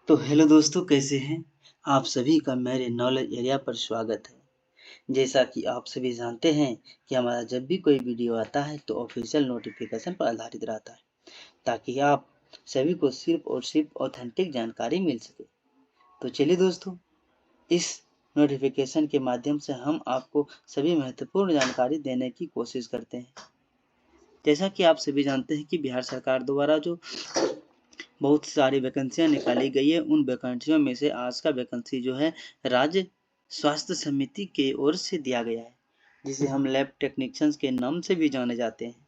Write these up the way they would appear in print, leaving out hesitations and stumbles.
तो हेलो दोस्तों, कैसे हैं आप सभी का मेरे नॉलेज एरिया पर स्वागत है। जैसा कि आप सभी जानते हैं कि हमारा जब भी कोई वीडियो आता है तो ऑफिशियल नोटिफिकेशन पर आधारित रहता है, ताकि आप सभी को सिर्फ और सिर्फ ऑथेंटिक जानकारी मिल सके। तो चलिए दोस्तों, इस नोटिफिकेशन के माध्यम से हम आपको सभी महत्वपूर्ण जानकारी देने की कोशिश करते हैं। जैसा कि आप सभी जानते हैं कि बिहार सरकार द्वारा जो बहुत सारी वैकेंसियां निकाली गई है, उन वैकेंसियों में से आज का वैकेंसी जो है राज्य स्वास्थ्य समिति की ओर से दिया गया है, जिसे हम लैब टेक्नीशियंस के नाम से भी जाने जाते हैं।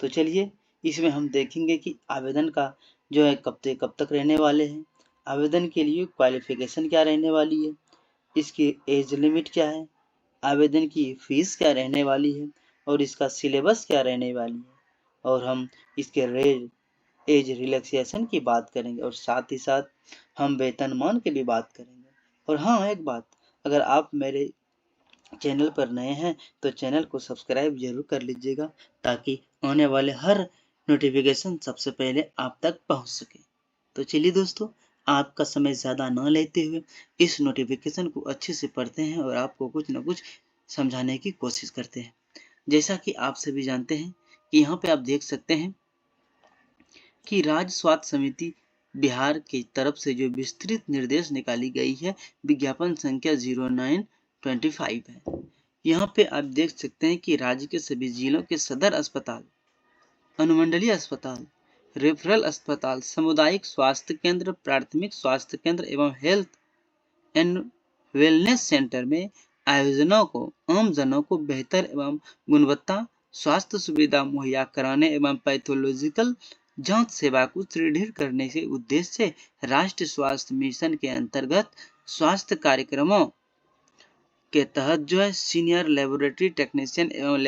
तो चलिए, इसमें हम देखेंगे कि आवेदन का जो है कब तक रहने वाले हैं, आवेदन के लिए क्वालिफिकेशन क्या रहने वाली है, इसकी एज लिमिट क्या है, आवेदन की फीस क्या रहने वाली है और इसका सिलेबस क्या रहने वाली है, और हम इसके रेट एज रिलैक्सेशन की बात करेंगे और साथ ही साथ हम वेतनमान की भी बात करेंगे। और हाँ, एक बात, अगर आप मेरे चैनल पर नए हैं तो चैनल को सब्सक्राइब जरूर कर लीजिएगा, ताकि आने वाले हर नोटिफिकेशन सबसे पहले आप तक पहुंच सके। तो चलिए दोस्तों, आपका समय ज़्यादा न लेते हुए इस नोटिफिकेशन को अच्छे से पढ़ते हैं और आपको कुछ न कुछ समझाने की कोशिश करते हैं। जैसा कि आप सभी जानते हैं कि यहाँ पे आप देख सकते हैं कि राज्य स्वास्थ्य समिति बिहार की तरफ से जो विस्तृत निर्देश निकाली गई है, विज्ञापन संख्या 0925 है। यहाँ पे आप देख सकते हैं कि राज्य के सभी जिलों के सदर अस्पताल, अनुमंडलीय अस्पताल, रेफरल अस्पताल, सामुदायिक स्वास्थ्य केंद्र, प्राथमिक स्वास्थ्य केंद्र एवं हेल्थ एंड वेलनेस सेंटर में आयोजनों को आम जनों को बेहतर एवं गुणवत्ता स्वास्थ्य सुविधा मुहैया कराने एवं पैथोलॉजिकल जांच सेवा को सुदृढ़ करने के उद्देश्य से राष्ट्रीय स्वास्थ्य मिशन के अंतर्गत स्वास्थ्य कार्यक्रमों के तहत जो है सीनियर लेबोरेटरी टेक्नीशियन एवं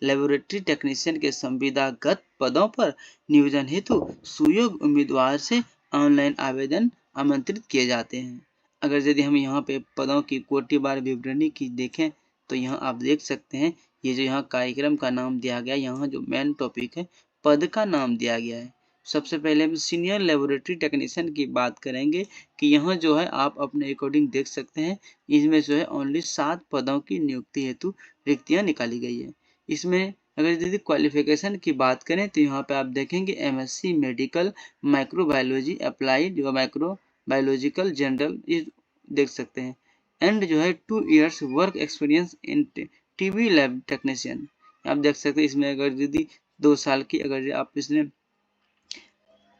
लेबोरेटरी टेक्नीशियन के संविदागत पदों पर नियोजन हेतु सुयोग्य उम्मीदवार से ऑनलाइन आवेदन आमंत्रित किए जाते हैं। अगर यदि हम यहाँ पे पदों की कोटिवार विवरणी की देखें तो यहाँ आप देख सकते हैं, ये जो यहाँ कार्यक्रम का नाम दिया गया, यहाँ जो मेन टॉपिक है पद का नाम दिया गया है। सबसे पहले हम सीनियर लेबोरेटरी टेक्नीशियन की बात करेंगे कि यहाँ जो है आप अपने अकॉर्डिंग देख सकते हैं, इसमें जो है ओनली 7 पदों की नियुक्ति हेतु रिक्तियां निकाली गई है। इसमें अगर यदि क्वालिफिकेशन की बात करें तो यहाँ पे आप देखेंगे एमएससी मेडिकल माइक्रोबायोलॉजी अप्लाइड व माइक्रोबायोलॉजिकल जनरल, ये देख सकते हैं। एंड जो है 2 years work experience in TB lab technician, आप देख सकते हैं। इसमें अगर यदि 2 साल की अगर आप इसमें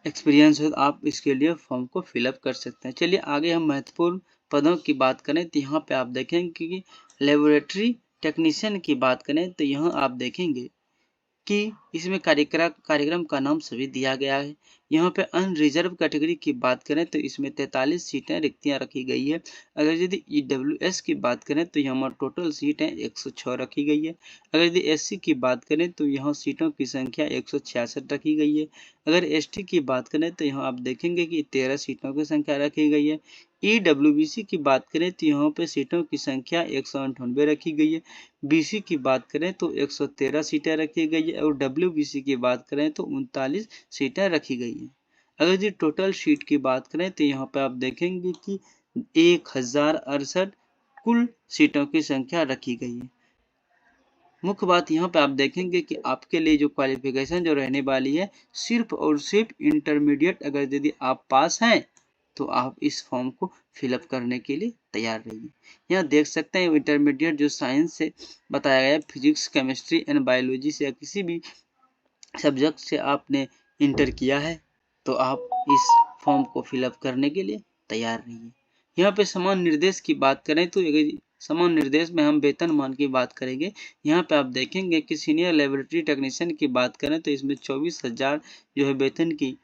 एक्सपीरियंस है तो आप इसके लिए फॉर्म को फिलअप कर सकते हैं। चलिए आगे हम महत्वपूर्ण पदों की बात करें तो यहाँ पे आप देखेंगे कि लेबोरेटरी टेक्नीशियन की बात करें तो यहाँ आप देखेंगे कि इसमें कार्यक्रम का नाम सभी दिया गया है। यहाँ पे अनरिजर्व कैटेगरी की बात करें तो इसमें 43 सीटें रिक्तियां रखी गई है। अगर यदि ईडब्ल्यूएस की बात करें तो यहाँ टोटल सीटें 106 रखी गई है। अगर यदि एससी की बात करें तो यहाँ सीटों की संख्या 166 रखी गई है। अगर एसटी की बात करें तो यहाँ आप देखेंगे कि 13 सीटों की संख्या रखी गई है। ईडब्ल्यूबीसी की बात करें तो यहाँ पे सीटों की संख्या 198 रखी गई है। बीसी की बात करें तो 113 सीटें रखी गई है और डब्ल्यूबीसी की बात करें तो 39 सीटें रखी गई है। अगर जी टोटल सीट की बात करें तो यहाँ पे आप देखेंगे कि 1068 कुल सीटों की संख्या रखी गई है। मुख्य बात यहाँ पे आप देखेंगे कि आपके लिए जो क्वालिफिकेशन जो रहने वाली है, सिर्फ और सिर्फ इंटरमीडिएट अगर यदि आप पास हैं तो आप इस फॉर्म को फिलअप करने के लिए तैयार रहिए। यहाँ देख सकते हैं इंटरमीडिएट जो साइंस से बताया गया है, फिजिक्स केमिस्ट्री एंड बायोलॉजी से या किसी भी सब्जेक्ट से आपने इंटर किया है तो आप इस फॉर्म को फिलअप करने के लिए तैयार रहिए। यहाँ पे समान निर्देश की बात करें तो समान निर्देश में हम वेतनमान की बात करेंगे। यहाँ पे आप देखेंगे कि सीनियर लेबोरेटरी टेक्नीशियन की बात करें तो इसमें 24,000 जो है वेतन की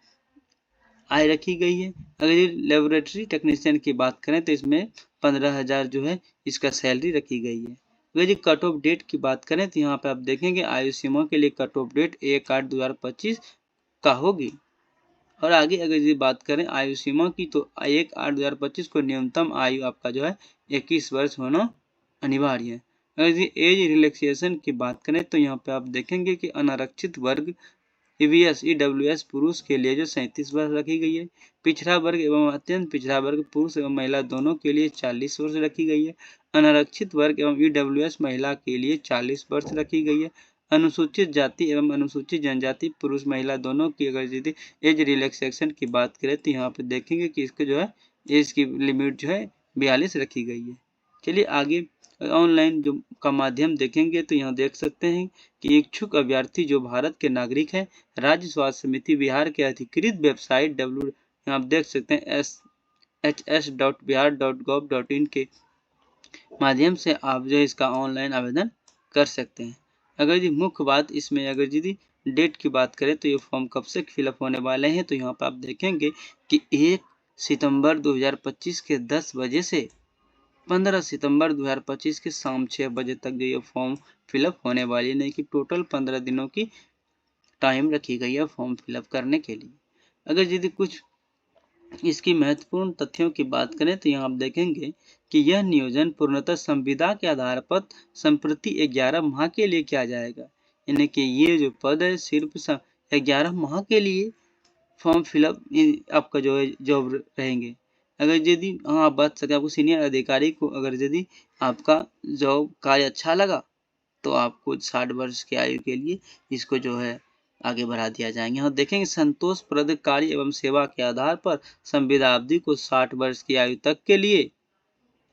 आय रखी गई है। अगर लेबोरेटरी टेक्नीशियन की बात करें तो इसमें 15,000 जो है इसका सैलरी रखी गई है। अगर ये कट ऑफ डेट की बात करें तो यहाँ पे आप देखेंगे आयु सीमा के लिए कट ऑफ डेट 1/8/2025 का होगी। और आगे अगर ये बात करें आयु सीमा की तो 1/8/2025 को न्यूनतम आयु आपका जो है 21 वर्ष होना अनिवार्य है। अगर ये एज रिलैक्सेशन की बात करें तो यहाँ पे आप देखेंगे कि अनारक्षित वर्ग EWS पुरुष के लिए जो 37 वर्ष रखी गई है। पिछड़ा वर्ग एवं अत्यंत पिछड़ा वर्ग पुरुष एवं महिला दोनों के लिए 40 वर्ष रखी गई है। अनारक्षित वर्ग एवं EWS महिला के लिए 40 वर्ष रखी गई है। अनुसूचित जाति एवं अनुसूचित जनजाति पुरुष महिला दोनों की अगर यदि एज रिलैक्सेशन की बात करें तो यहाँ पे देखेंगे कि इसके जो है एज की लिमिट जो है 42 रखी गई है। चलिए आगे ऑनलाइन जो का माध्यम देखेंगे तो यहाँ देख सकते हैं कि इच्छुक अभ्यर्थी जो भारत के नागरिक हैं, राज्य स्वास्थ्य समिति बिहार के अधिकृत वेबसाइट आप देख सकते हैं hs.bihar.gov.in के माध्यम से आप जो इसका ऑनलाइन आवेदन कर सकते हैं। अगर जी मुख्य बात इसमें अगर यदि डेट की बात करें तो ये फॉर्म कब से फिलअप होने वाले हैं तो यहाँ पर आप देखेंगे कि 1 सितंबर 2025 के 10 बजे से 15 सितंबर 2025 के शाम 6 बजे तक जो ये फॉर्म फिलअप होने वाली है, नहीं कि टोटल 15 दिनों की टाइम रखी गई है फॉर्म फिलअप करने के लिए। अगर यदि कुछ इसकी महत्वपूर्ण तथ्यों की बात करें तो यहाँ आप देखेंगे कि यह नियोजन पूर्णतः संविदा के आधार पर संप्रति 11 माह के लिए किया जाएगा। यानी कि ये जो पद है सिर्फ 11 माह के लिए फॉर्म फिलअप आपका जो है जॉब रहेंगे। अगर यदि आप बात सके आपको सीनियर अधिकारी को अगर यदि आपका जॉब कार्य अच्छा लगा तो आपको 60 वर्ष की आयु के लिए इसको जो है आगे बढ़ा दिया जाएंगे। यहाँ देखेंगे संतोषप्रद कार्य एवं सेवा के आधार पर संविदा अवधि को 60 वर्ष की आयु तक के लिए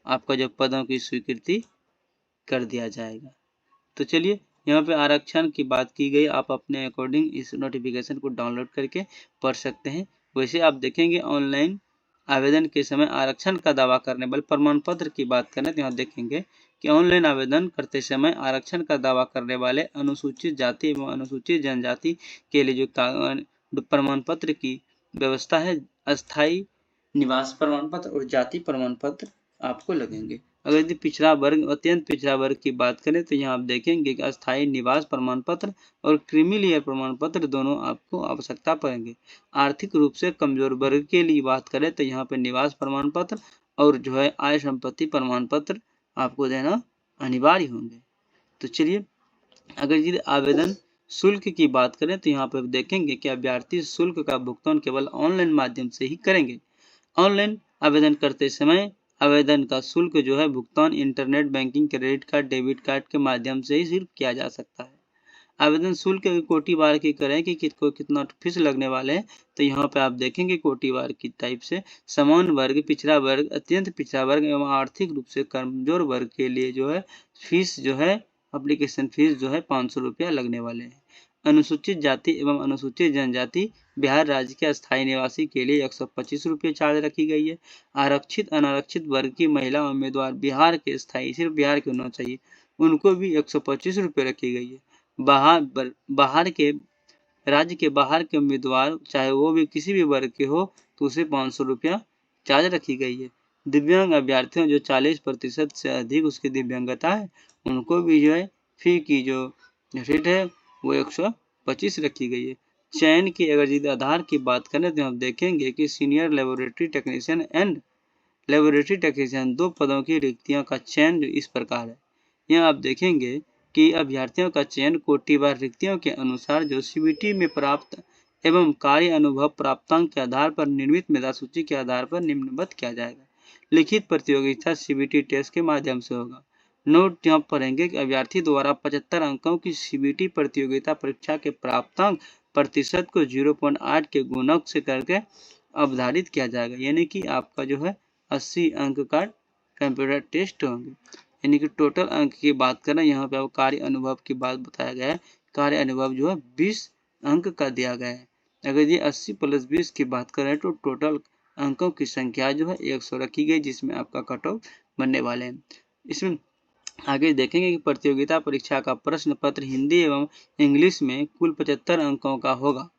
आपका जो पदों की स्वीकृति कर दिया जाएगा। तो चलिए यहाँ पे आरक्षण की बात की गई, आप अपने अकॉर्डिंग इस नोटिफिकेशन को डाउनलोड करके पढ़ सकते हैं। वैसे आप देखेंगे ऑनलाइन आवेदन के समय आरक्षण का दावा करने वाले प्रमाण पत्र की बात करें तो यहाँ देखेंगे कि ऑनलाइन आवेदन करते समय आरक्षण का दावा करने वाले अनुसूचित जाति एवं अनुसूचित जनजाति के लिए जो प्रमाण पत्र की व्यवस्था है, अस्थायी निवास प्रमाण पत्र और जाति प्रमाण पत्र आपको लगेंगे। अगर यदि पिछड़ा वर्ग अत्यंत पिछड़ा वर्ग की बात करें तो यहाँ आप देखेंगे कि अस्थायी निवास प्रमाण पत्र और क्रीमी लेयर प्रमाण पत्र दोनों आपको आवश्यकता पड़ेंगे। आर्थिक रूप से कमजोर वर्ग के लिए बात करें तो यहाँ पे निवास प्रमाण पत्र और जो है आय संपत्ति प्रमाण पत्र आपको देना अनिवार्य होंगे। तो चलिए अगर यदि आवेदन शुल्क की बात करें तो यहाँ पर देखेंगे कि अभ्यर्थी शुल्क का भुगतान केवल ऑनलाइन माध्यम से ही करेंगे। ऑनलाइन आवेदन करते समय आवेदन का शुल्क जो है भुगतान internet banking, credit card, debit card के माध्यम से ही सिर्फ किया जा सकता है। आवेदन शुल्क कोटिवार की करें कि कितना फीस लगने वाले हैं तो यहाँ पे आप देखेंगे कोटिवार की टाइप से समान वर्ग, पिछड़ा वर्ग, अत्यंत पिछड़ा वर्ग एवं आर्थिक रूप से कमजोर वर्ग के लिए जो है फीस जो है एप्लीकेशन फीस जो है 500 रुपया लगने वाले हैं। अनुसूचित जाति एवं अनुसूचित जनजाति बिहार राज्य के अस्थायी निवासी के लिए 125 रुपये चार्ज रखी गई है। आरक्षित अनारक्षित वर्ग की महिला उम्मीदवार बिहार के स्थायी सिर्फ बिहार के होना चाहिए, उनको भी 125 रुपये रखी गई है। बाहर के राज्य के बाहर के उम्मीदवार चाहे वो भी किसी भी वर्ग के हो तो उसे 500 रुपया चार्ज रखी गई है। दिव्यांग अभ्यर्थियों जो 40% से अधिक उसकी दिव्यांगता है उनको भी जो है फी की जो रेट है वो 125 रखी गई है। चयन की अगर यदि आधार की बात करें तो हम देखेंगे कि senior laboratory technician and laboratory technician 2 पदों की रिक्तियों का चयन इस प्रकार है। यहाँ आप देखेंगे कि अभ्यर्थियों का चयन कोटिवार रिक्तियों के अनुसार जो CBT में प्राप्त एवं कार्य अनुभव प्राप्तांक के आधार पर निर्मित मेधा सूची के आधार पर निम्नबद्ध किया जाएगा। लिखित प्रतियोगिता CBT टेस्ट के माध्यम से होगा। नोट यहाँ पढ़ेंगे कि अभ्यर्थी द्वारा 75 अंकों की CBT प्रतियोगिता परीक्षा के प्राप्तांक प्रतिशत को 0.8 के गुणक से करके अवधारित किया जाएगा। यानी कि आपका जो है 80 अंक का कंप्यूटर टेस्ट होंगे। यानी कि टोटल अंक की बात करें यहाँ पे आपको कार्य अनुभव की बात बताया गया है। कार्य अनुभव जो है 20 अंक का दिया गया है। अगर ये 80 + 20 की बात करें तो टोटल अंकों की संख्या जो है 100 रखी गई, जिसमें आपका कट ऑफ बनने वाले हैं। इसमें आगे देखेंगे कि प्रतियोगिता परीक्षा का प्रश्न पत्र हिंदी एवं इंग्लिश में कुल 75 अंकों का होगा,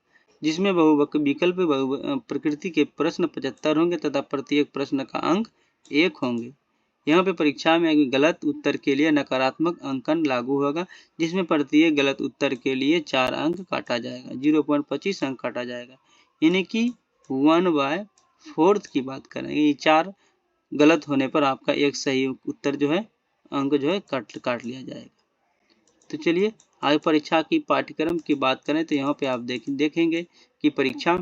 जिसमें विकल्प प्रकृति के प्रश्न 75 होंगे तथा प्रत्येक प्रश्न का अंक 1 होंगे। यहाँ पे परीक्षा में गलत उत्तर के लिए नकारात्मक अंकन लागू होगा, जिसमें प्रत्येक गलत उत्तर के लिए 4 अंक काटा जाएगा, 0.25 अंक काटा जाएगा। यानी कि 1/4 की बात करेंगे, 4 गलत होने पर आपका एक सही उत्तर जो है अंक जो है काट लिया जाएगा। तो चलिए आगे परीक्षा की पाठ्यक्रम की बात करें तो यहाँ पे आप देखेंगे कि परीक्षा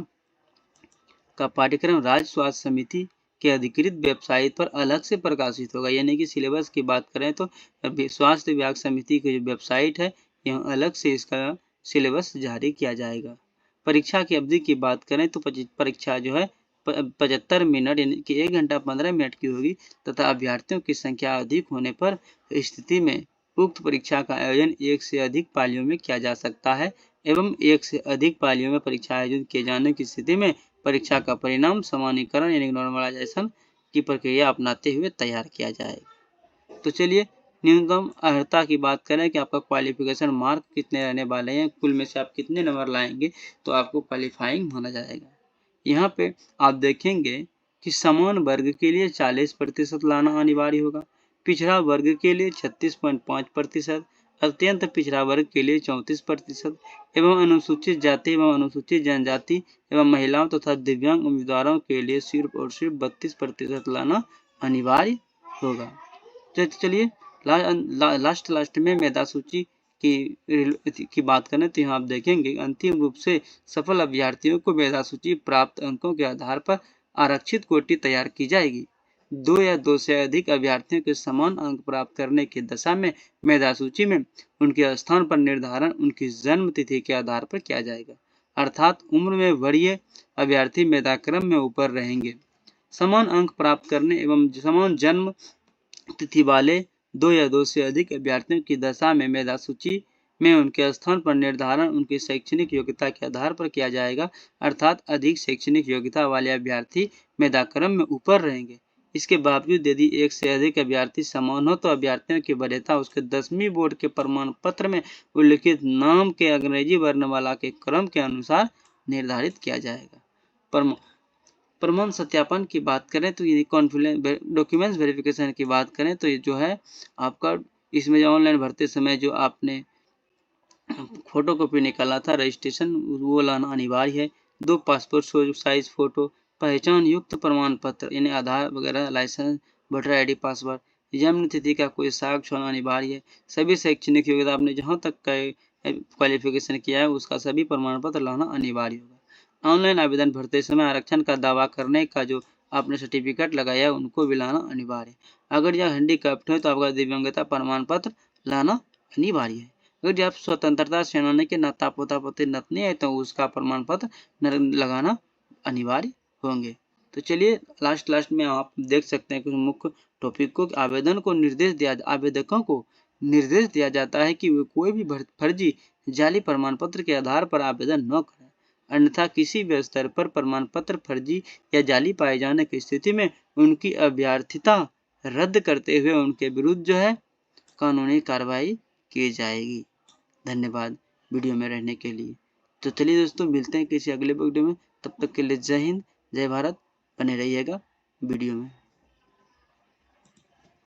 का पाठ्यक्रम राज्य स्वास्थ्य समिति के अधिकृत वेबसाइट पर अलग से प्रकाशित होगा। यानी कि सिलेबस की बात करें तो स्वास्थ्य विभाग समिति की जो वेबसाइट है यहाँ अलग से इसका सिलेबस जारी किया जाएगा। परीक्षा की अवधि की बात करें तो परीक्षा जो है 75 मिनट यानी कि 1 घंटा 15 मिनट की होगी तथा अभ्यर्थियों की संख्या अधिक होने पर स्थिति में उक्त परीक्षा का आयोजन एक से अधिक पालियों में किया जा सकता है एवं एक से अधिक पालियों में परीक्षा आयोजित किए जाने की स्थिति में परीक्षा का परिणाम सामान्यीकरण यानी नॉर्मलाइजेशन की प्रक्रिया अपनाते हुए तैयार किया जाएगा। तो चलिए न्यूनतम अर्हता की बात करें कि आपका क्वालिफिकेशन मार्क कितने रहने वाले हैं, कुल में से आप कितने नंबर लाएंगे तो आपको क्वालिफाइंग माना जाएगा। यहाँ पे आप देखेंगे कि समान वर्ग के लिए 40% लाना अनिवार्य होगा, पिछड़ा वर्ग के लिए 36.5%, अत्यंत पिछड़ा वर्ग के लिए 34% एवं अनुसूचित जाति एवं अनुसूचित जनजाति एवं महिलाओं तथा दिव्यांग उम्मीदवारों के लिए सिर्फ और सिर्फ 32% लाना अनिवार्य होगा। चलिए लास्ट में मेधा सूची की बात करें तो यहाँ आप देखेंगे अंतिम रूप से सफल अभ्यर्थियों को मेधा सूची प्राप्त अंकों के आधार पर आरक्षित कोटि तैयार की जाएगी। 2 या 2 से अधिक अभ्यर्थियों के समान अंक प्राप्त करने की दशा में मेधा सूची में उनके स्थान पर निर्धारण उनकी जन्म तिथि के आधार पर किया जाएगा, अर्थात उम्र में वरीय अभ्यर्थी मेधाक्रम में ऊपर रहेंगे। समान अंक प्राप्त करने एवं समान जन्म तिथि वाले 2 या 2 से अधिक अभ्यर्थियों की दशा में मेधा सूची में उनके स्थान पर निर्धारण उनकी शैक्षणिक योग्यता के आधार पर किया जाएगा, अर्थात अधिक शैक्षणिक योग्यता वाले अभ्यर्थी मेधाक्रम में ऊपर रहेंगे। इसके बावजूद यदि एक से अधिक अभ्यर्थी समान हो तो अभ्यर्थियों की वरीयता उसके 10वीं बोर्ड के प्रमाण पत्र में उल्लिखित नाम के अंग्रेजी वर्णमाला के क्रम के अनुसार निर्धारित किया जाएगा। प्रमाण सत्यापन की बात करें तो यदि कॉन्फिडेंस डॉक्यूमेंट्स वेरिफिकेशन की बात करें तो ये जो है आपका इसमें जो ऑनलाइन भरते समय जो आपने फोटो कॉपी निकाला था रजिस्ट्रेशन वो लाना अनिवार्य है। 2 पासपोर्ट साइज फोटो, पहचान युक्त प्रमाण पत्र यानी आधार वगैरह, लाइसेंस, वोटर ID, पासवर्ड, जन्म तिथि का कोई साक्ष्य होना अनिवार्य है। सभी शैक्षणिक योग्यता आपने जहाँ तक का क्वालिफिकेशन किया है उसका सभी प्रमाण पत्र लाना अनिवार्य होगा। ऑनलाइन आवेदन भरते समय आरक्षण का दावा करने का जो आपने सर्टिफिकेट लगाया है उनको भी लाना अनिवार्य है। अगर यह हैंडीकैप्ड है तो आपका दिव्यांगता प्रमाण पत्र लाना अनिवार्य है। अगर आप स्वतंत्रता सेनानी के नाता पोता पोती नतनी है तो उसका प्रमाण पत्र लगाना अनिवार्य होंगे। तो चलिए लास्ट में आप देख सकते हैं कि मुख्य टॉपिक को आवेदकों को निर्देश दिया जाता है कि वे कोई भी फर्जी जाली प्रमाण पत्र के आधार पर आवेदन न करें, अन्यथा किसी भी स्तर पर प्रमाण पत्र फर्जी या जाली पाए जाने की स्थिति में उनकी अभ्यर्थिता रद्द करते हुए उनके विरुद्ध जो है कानूनी कार्रवाई की जाएगी। धन्यवाद वीडियो में रहने के लिए। तो चलिए दोस्तों मिलते हैं किसी अगले वीडियो में, तब तक के लिए जय हिंद जय भारत, बने रहिएगा वीडियो में।